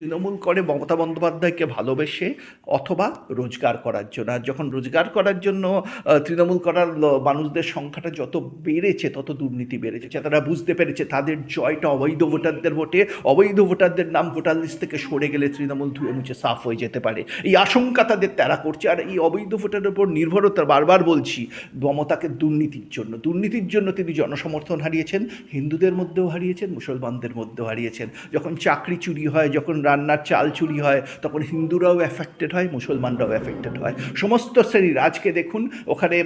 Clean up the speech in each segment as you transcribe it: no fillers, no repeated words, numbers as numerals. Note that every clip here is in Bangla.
তৃণমূল করে মমতা বন্দ্যোপাধ্যায়কে ভালোবেসে অথবা রোজগার করার জন্য। আর যখন রোজগার করার জন্য তৃণমূল করার মানুষদের সংখ্যাটা যত বেড়েছে তত দুর্নীতি বেড়েছে। তারা বুঝতে পেরেছে তাদের জয়টা অবৈধ ভোটারদের ভোটে, অবৈধ ভোটারদের নাম ভোটার লিস্ট থেকে সরে গেলে তৃণমূল ধুয়ে মুছে সাফ হয়ে যেতে পারে, এই আশঙ্কা তাদের তারা করছে। আর এই অবৈধ ভোটারের উপর নির্ভরতা, বারবার বলছি, মমতাকে দুর্নীতির জন্য তিনি জনসমর্থন হারিয়েছেন, হিন্দুদের মধ্যেও হারিয়েছেন, মুসলমানদের মধ্যেও হারিয়েছেন। যখন চাকরি চুরি হয়, যখন রান্নার চাল চুরি হয়, তখন হিন্দুরাও অ্যাফেক্টেড হয়, মুসলমানরাও অ্যাফেক্টেড হয়, সমস্ত শ্রেণীর। আজকে দেখুন ওখানে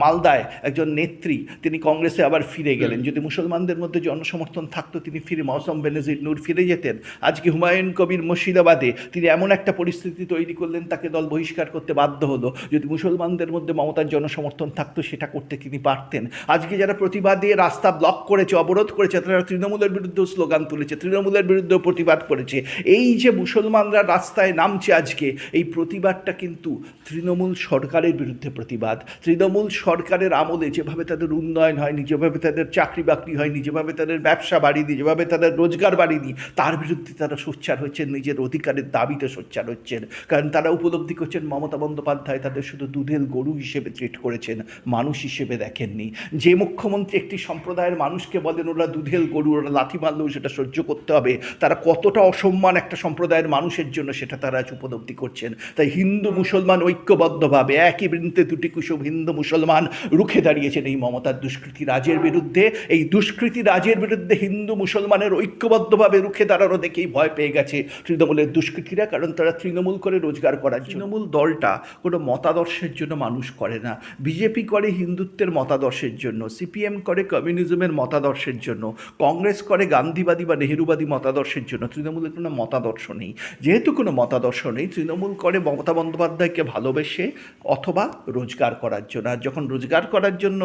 মালদায় একজন নেত্রী, তিনি কংগ্রেসে আবার ফিরে গেলেন। যদি মুসলমানদের মধ্যে জনসমর্থন থাকতো তিনি ফিরে, মৌসম বেনজির নূর ফিরে যেতেন। আজকে হুমায়ুন কবির মুর্শিদাবাদে তিনি এমন একটা পরিস্থিতি তৈরি করলেন, তাকে দল বহিষ্কার করতে বাধ্য হলো। যদি মুসলমানদের মধ্যে মমতার জনসমর্থন থাকতো সেটা করতে তিনি পারতেন। আজকে যারা প্রতিবাদে রাস্তা ব্লক করেছে, অবরোধ করেছে, তারা তৃণমূলের বিরুদ্ধেও স্লোগান তুলেছে, তৃণমূলের বিরুদ্ধেও প্রতিবাদ করেছে। এই যে মুসলমানরা রাস্তায় নামছে আজকে, এই প্রতিবাদটা কিন্তু তৃণমূল সরকারের বিরুদ্ধে প্রতিবাদ। তৃণমূল সরকারের আমলে যেভাবে তাদের উন্নয়ন হয়নি, যেভাবে তাদের চাকরি বাকরি হয়নি, যেভাবে তাদের ব্যবসা বাড়িনি, যেভাবে তাদের রোজগার বাড়িনি, তার বিরুদ্ধে তারা সোচ্চার হচ্ছেন, নিজের অধিকারের দাবিতে সোচ্চার হচ্ছেন। কারণ তারা উপলব্ধি করছেন মমতা বন্দ্যোপাধ্যায় তাদের শুধু দুধেল গরু হিসেবে ট্রিট করেছেন, মানুষ হিসেবে দেখেননি। যে মুখ্যমন্ত্রী একটি সম্প্রদায়ের মানুষকে বলেন ওরা দুধেল গরু, ওরা লাথি মারলেও সেটা সহ্য করতে হবে, তারা কতটা অসম্মান একটা সম্প্রদায়ের মানুষের জন্য সেটা তারা আজ উপলব্ধি করছেন। তাই হিন্দু মুসলমান ঐক্যবদ্ধভাবে একই বৃন্তে দুটি কুসুম হিন্দু মুসলমান রুখে দাঁড়িয়েছেন এই মমতার দুষ্কৃতি রাজের বিরুদ্ধে। এই দুষ্কৃতি রাজের বিরুদ্ধে হিন্দু মুসলমানের ঐক্যবদ্ধভাবে রুখে দাঁড়ানো দেখেই ভয় পেয়ে গেছে তৃণমূলের দুষ্কৃতীরা। কারণ তারা তৃণমূল করে রোজগার করার, তৃণমূল দলটা কোনো মতাদর্শের জন্য মানুষ করে না। বিজেপি করে হিন্দুত্বের মতাদর্শের জন্য, সিপিএম করে কমিউনিজমের মতাদর্শের জন্য, কংগ্রেস করে গান্ধীবাদী বা নেহেরুবাদী মতাদর্শের জন্য। তৃণমূলের কোনো মতাদর্শ নেই। যেহেতু কোনো মতাদর্শ নেই, তৃণমূল করে মমতা বন্দ্যোপাধ্যায়কে ভালোবেসে অথবা রোজগার করার জন্য। আর যখন রোজগার করার জন্য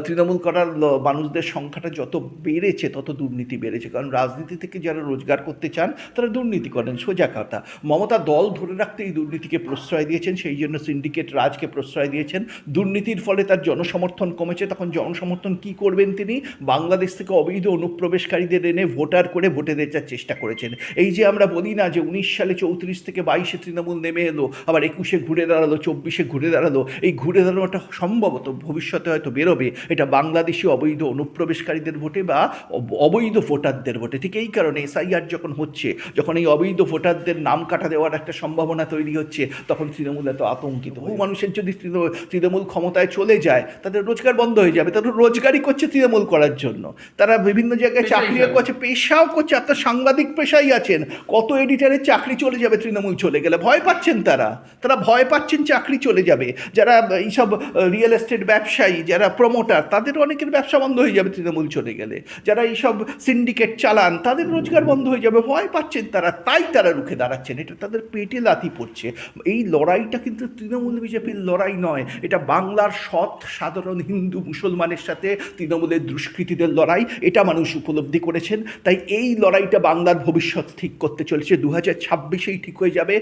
তৃণমূল করার মানুষদের সংখ্যাটা যত বেড়েছে তত দুর্নীতি বেড়েছে। কারণ রাজনীতি থেকে যারা রোজগার করতে চান তারা দুর্নীতি করেন, সোজা কথা। মমতা দল ধরে রাখতে এই দুর্নীতিকে প্রশ্রয় দিয়েছেন, সেই জন্য সিন্ডিকেট রাজকে প্রশ্রয় দিয়েছেন। দুর্নীতির ফলে তার জনসমর্থন কমেছে। তখন জনসমর্থন কি করবেন তিনি? বাংলাদেশ থেকে অবৈধ অনুপ্রবেশকারীদের এনে ভোটার করে ভোটে দেওয়ার চেষ্টা করেছেন। এই যে আমরা বলি না যে 19 সালে 34 থেকে 22-এ তৃণমূল নেমে এলো, আবার 21-এ ঘুরে দাঁড়ালো, 24-এ ঘুরে দাঁড়ালো, এই ঘুরে দাঁড়ানোটা সম্ভবত ভবিষ্যতে হয়তো বেরোবে এটা বাংলাদেশি অবৈধ অনুপ্রবেশকারীদের ভোটে বা অবৈধ ভোটারদের ভোটে। ঠিক এই কারণে এসআইআর যখন হচ্ছে, যখন এই অবৈধ ভোটারদের নাম কাটা দেওয়ার একটা সম্ভাবনা তৈরি হচ্ছে, তখন তৃণমূল এত আতঙ্কিত। বহু মানুষের যদি তৃণমূল ক্ষমতায় চলে যায় তাদের রোজগার বন্ধ হয়ে যাবে। তারা রোজগারই করছে তৃণমূল করার জন্য, তারা বিভিন্ন জায়গায় চাকরিও করছে, পেশাও করছে। আপনার সাংবাদিক পেশাই আছেন, কত এডিটারের চাকরি চলে যাবে তৃণমূল চলে গেলে। ভয় পাচ্ছেন তারা ভয় পাচ্ছেন চাকরি চলে যাবে। যারা এইসব রিয়েল এস্টেট ব্যবসায়ী, যারা প্রমোটার, তাদের অনেকের ব্যবসা বন্ধ হয়ে যাবে তৃণমূল চলে গেলে। যারা এইসব সিন্ডিকেট চালান তাদের রোজগার বন্ধ হয়ে যাবে, ভয় পাচ্ছেন তাই তারা রুখে দাঁড়াচ্ছেন। এটা তাদের পেটে লাথি পড়ছে। এই লড়াইটা কিন্তু তৃণমূল বিজেপির লড়াই নয়, এটা বাংলার সৎ সাধারণ হিন্দু মুসলমানের সাথে তৃণমূলের দুষ্কৃতীদের লড়াই। এটা মানুষ উপলব্ধি করেছেন। তাই এই লড়াইটা বাংলার ভবিষ্যৎ ঠিক করতে চলেছে। 2026-এই ঠিক হয়ে যাবে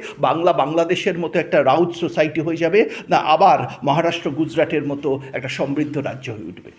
বাংলাদেশের মতো একটা রাউত সোসাইটি হয়ে যাবে, না আবার মহারাষ্ট্র গুজরাটের মতো একটা সমৃদ্ধ রাজ্য হয়ে উঠবে।